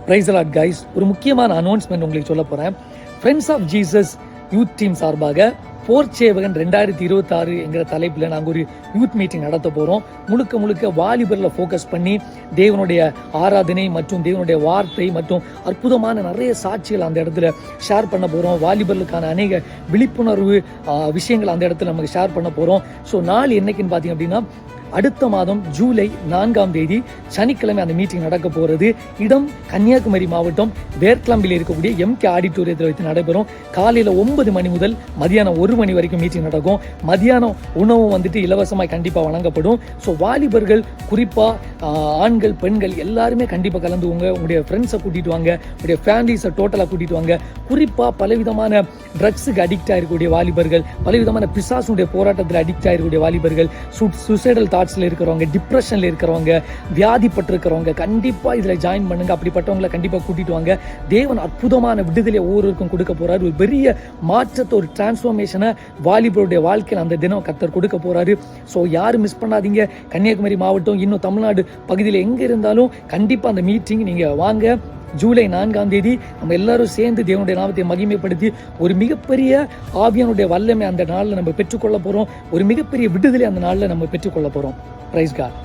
Praise the Lord guys. ஒரு முக்கியமான announcement உங்களுக்கு சொல்ல போகிறேன். Friends of Jesus youth team சார்பாக போர்ச்சேவகன் 2026 என்கிற தலைப்பில் நாங்கள் ஒரு யூத் மீட்டிங் நடத்த போகிறோம். முழுக்க வாலிபரில் ஃபோக்கஸ் பண்ணி தேவனுடைய ஆராதனை மற்றும் தேவனுடைய வார்த்தை மற்றும் அற்புதமான நிறைய சாட்சிகள் அந்த இடத்துல ஷேர் பண்ண போகிறோம். வாலிபர்களுக்கான அநேக விழிப்புணர்வு விஷயங்கள் அந்த இடத்துல நமக்கு ஷேர் பண்ண போகிறோம். ஸோ நாள் என்னைக்குன்னு பார்த்தீங்க அப்படின்னா அடுத்த மாதம் ஜூலை 4 சனிக்கிழமை அந்த மீட்டிங் நடக்க போகிறது. இடம் கன்னியாகுமரி மாவட்டம் வேர்க்கிளம்பில் இருக்கக்கூடிய எம்கே ஆடிட்டோரியத்தில் வைத்து நடைபெறும். காலையில் 9 மணி முதல் மதியானம் 1 மணி வரைக்கும் மீட்டிங் நடக்கும். மதியானம் உணவும் இலவசமாக கண்டிப்பாக வழங்கப்படும். ஸோ வாலிபர்கள் குறிப்பாக ஆண்கள் பெண்கள் எல்லாருமே கண்டிப்பாக கலந்துவோங்க. உங்களுடைய ஃப்ரெண்ட்ஸை கூட்டிகிட்டு வாங்க, உங்களுடைய ஃபேமிலிஸை டோட்டலாக கூட்டிகிட்டு வாங்க. குறிப்பாக பலவிதமான ட்ரக்ஸுக்கு அடிக்ட் ஆகிருக்கக்கூடிய வாலிபர்கள், பலவிதமான பிசாசுடைய போராட்டத்தில் அடிக்ட் ஆகிருக்கக்கூடிய வாலிபர்கள், சூசைடல் தாட்ஸில் இருக்கிறவங்க, டிப்ரெஷனில் இருக்கிறவங்க, வியாதிப்பட்டிருக்கிறவங்க கண்டிப்பாக இதில் ஜாயின் பண்ணுங்க. அப்படிப்பட்டவங்களை கண்டிப்பாக கூட்டிட்டு வாங்க. தேவன் அற்புதமான விடுதலை ஒவ்வொருவருக்கும் கொடுக்க போறாரு. ஒரு பெரிய மாற்றத்தை, ஒரு டிரான்ஸ்ஃபர்மேஷனை வாலிபருடைய வாழ்க்கையில் அந்த தினம் கர்த்தர் கொடுக்க போறாரு. ஸோ யாரும் மிஸ் பண்ணாதீங்க. கன்னியாகுமரி மாவட்டம், இன்னும் தமிழ்நாடு பகுதியில் எங்கே இருந்தாலும் கண்டிப்பாக அந்த மீட்டிங் நீங்கள் வாங்க. ஜூலை 4 நம்ம எல்லாரும் சேர்ந்து தேவனுடைய நாமத்தை மகிமைப்படுத்தி ஒரு மிகப்பெரிய ஆவியானுடைய வல்லமை அந்த நாளில் நம்ம பெற்றுக்கொள்ள போகிறோம். ஒரு மிகப்பெரிய விடுதலை அந்த நாளில் நம்ம பெற்றுக்கொள்ள போகிறோம். Praise God.